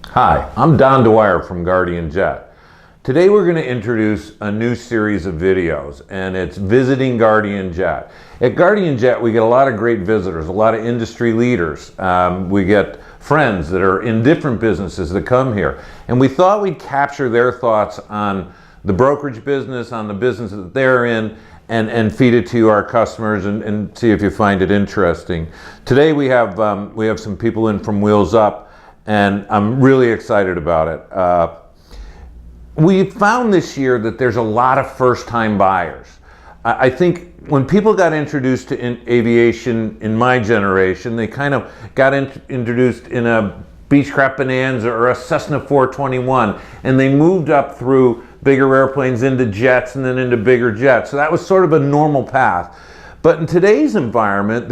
Hi, I'm Don Dwyer from Guardian Jet. Today we're going to introduce a new series of videos, and it's Visiting Guardian Jet. At Guardian Jet we get a lot of great visitors, a lot of industry leaders. We get friends that are in different businesses that come here, and we thought we'd capture their thoughts on the brokerage business, on the business that they're in, and feed it to our customers and see if you find it interesting. Today we have some people in from Wheels Up, and I'm really excited about it. We found this year that there's a lot of first-time buyers. I think when people got introduced to aviation in my generation, they kind of got introduced in a Beechcraft Bonanza or a Cessna 421, and they moved up through bigger airplanes into jets and then into bigger jets. So that was sort of a normal path. But in today's environment,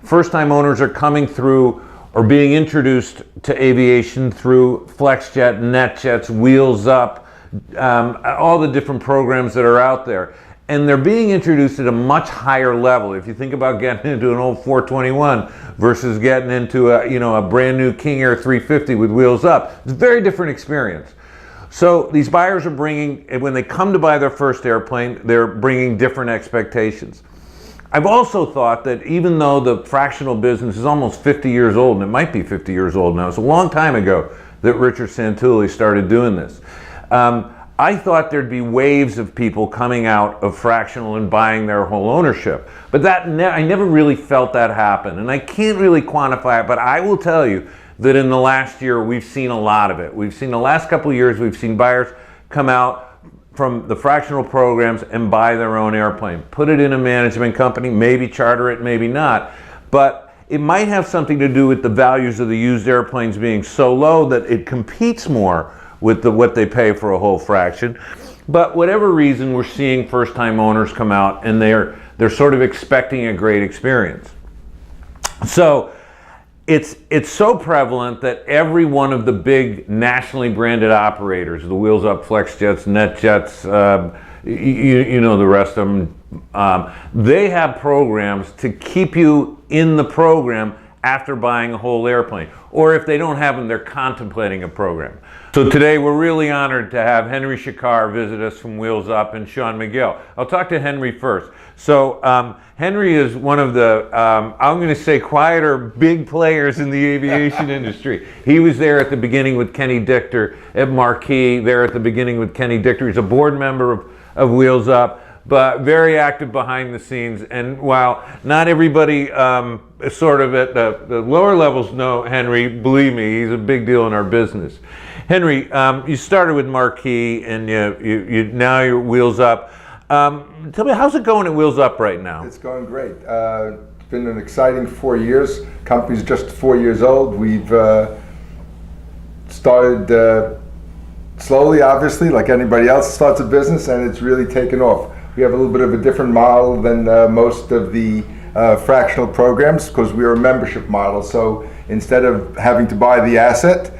first-time owners are coming through or being introduced to aviation through FlexJet, NetJets, Wheels Up, all the different programs that are out there. And they're being introduced at a much higher level. If you think about getting into an old 421 versus getting into a brand new King Air 350 with Wheels Up, it's a very different experience. So these buyers are when they come to buy their first airplane, they're bringing different expectations. I've also thought that even though the fractional business is almost 50 years old, and it might be 50 years old now, it's a long time ago that Richard Santulli started doing this. I thought there'd be waves of people coming out of fractional and buying their whole ownership. But I never really felt that happen, and I can't really quantify it, but I will tell you that in the last year we've seen a lot of it. We've seen the last couple of years, we've seen buyers come out from the fractional programs and buy their own airplane. Put it in a management company, maybe charter it, maybe not. But it might have something to do with the values of the used airplanes being so low that it competes more with what they pay for a whole fraction. But whatever reason, we're seeing first-time owners come out and they're sort of expecting a great experience. So it's so prevalent that every one of the big nationally branded operators, the Wheels Up, FlexJets, NetJets, you know the rest of them, they have programs to keep you in the program after buying a whole airplane. Or if they don't have them, they're contemplating a program. So today we're really honored to have Henry Shakar visit us from Wheels Up and Sean McGill. I'll talk to Henry first. So Henry is one of the, I'm going to say, quieter big players in the aviation industry. He was there at the beginning with Kenny Dichter at Marquis, there at the beginning with Kenny Dichter. He's a board member of Wheels Up, but very active behind the scenes. And while not everybody sort of at the lower levels know Henry, believe me, he's a big deal in our business. Henry, you started with Marquis, and now you're Wheels Up. Tell me, how's it going at Wheels Up right now? It's going great. It's been an exciting 4 years. Company's just 4 years old. We've started slowly, obviously, like anybody else starts a business, and it's really taken off. We have a little bit of a different model than most of the fractional programs because we're a membership model. So instead of having to buy the asset,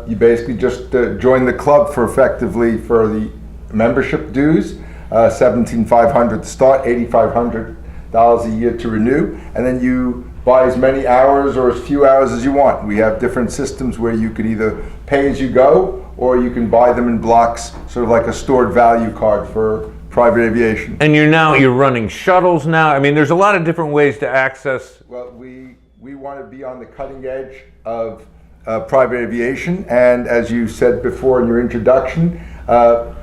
you basically just join the club for the membership dues. $17,500 to start, $8,500 a year to renew, and then you buy as many hours or as few hours as you want. We have different systems where you can either pay as you go or you can buy them in blocks, sort of like a stored value card for private aviation. And you're running shuttles now. I mean, there's a lot of different ways to access. Well, we want to be on the cutting edge of private aviation, and as you said before in your introduction,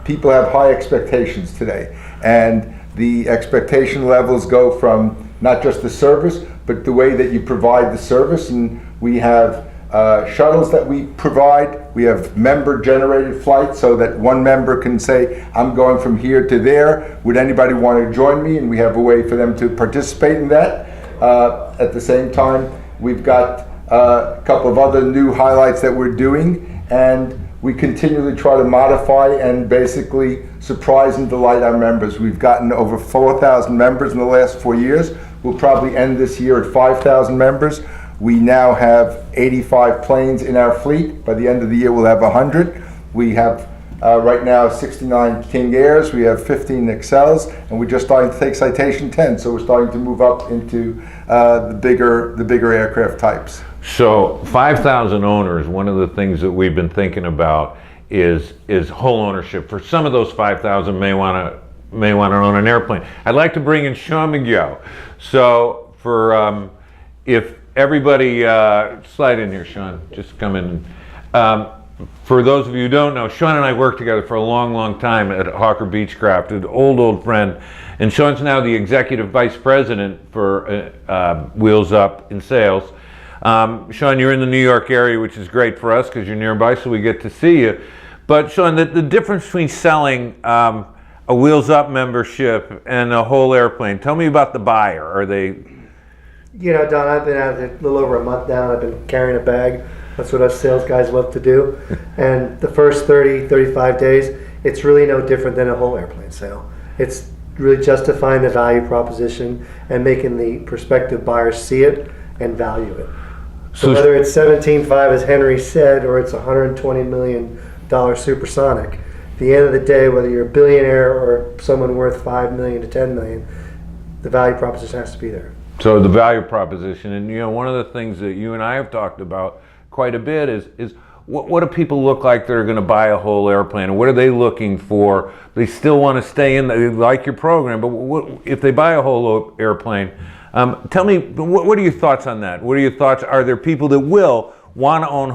people have high expectations today, and the expectation levels go from not just the service, but the way that you provide the service. And we have shuttles that we provide. We have member-generated flights so that one member can say, I'm going from here to there. Would anybody want to join me? And we have a way for them to participate in that. At the same time, we've got a couple of other new highlights that we're doing, and we continually try to modify and basically surprise and delight our members. We've gotten over 4,000 members in the last 4 years. We'll probably end this year at 5,000 members. We now have 85 planes in our fleet. By the end of the year, we'll have 100. We have Right now, 69 King Airs, we have 15 Excels, and we're just starting to take Citation 10, so we're starting to move up into the bigger aircraft types. So 5,000 owners, one of the things that we've been thinking about is whole ownership. For some of those 5,000 may want to own an airplane. I'd like to bring in Sean McGill. So for if everybody slide in here, Sean, just come in. For those of you who don't know, Sean and I worked together for a long time at Hawker Beechcraft, an old friend, and Sean's now the executive vice president for Wheels Up in sales. Sean, you're in the New York area, which is great for us because you're nearby, so we get to see you. But Sean, the difference between selling a Wheels Up membership and a whole airplane, tell me about the buyer. Are they... You know, Don, I've been at it a little over a month now. I've been carrying a bag. That's what us sales guys love to do. And the first 30, 35 days, it's really no different than a whole airplane sale. It's really justifying the value proposition and making the prospective buyers see it and value it. So whether it's 17.5, as Henry said, or it's $120 million supersonic, at the end of the day, whether you're a billionaire or someone worth $5 million to $10 million, the value proposition has to be there. So the value proposition, and you know, one of the things that you and I have talked about quite a bit is what do people look like that are going to buy a whole airplane, and what are they looking for? They still want to stay in, they like your program, but if they buy a whole airplane, tell me, what are your thoughts on that? What are your thoughts? Are there people that will want to own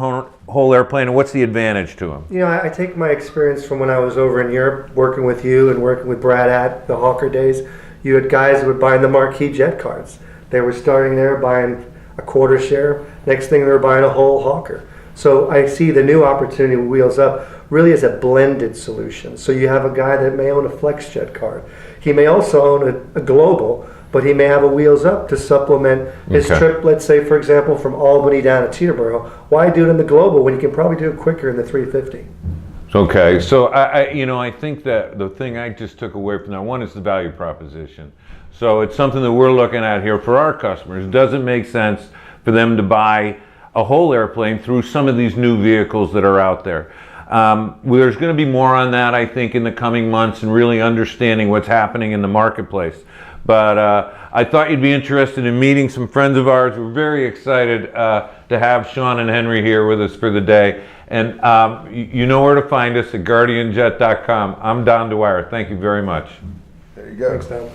whole airplane, and what's the advantage to them? You know, I take my experience from when I was over in Europe working with you and working with Brad at the Hawker days. You had guys that were buying the marquee jet cards. They were starting there buying a quarter share. Next thing, they were buying a whole Hawker. So I see the new opportunity with Wheels Up really as a blended solution. So you have a guy that may own a FlexJet card. He may also own a Global, but he may have a Wheels Up to supplement his trip, let's say, for example, from Albany down to Teterboro. Why do it in the Global when you can probably do it quicker in the 350? Okay, so I think that the thing I just took away from that, one is the value proposition. So it's something that we're looking at here for our customers. It doesn't make sense for them to buy a whole airplane through some of these new vehicles that are out there. There's going to be more on that, I think, in the coming months, and really understanding what's happening in the marketplace. But I thought you'd be interested in meeting some friends of ours. We're very excited to have Sean and Henry here with us for the day. And you know where to find us at guardianjet.com. I'm Don Dwyer. Thank you very much. There you go. Thanks, Don.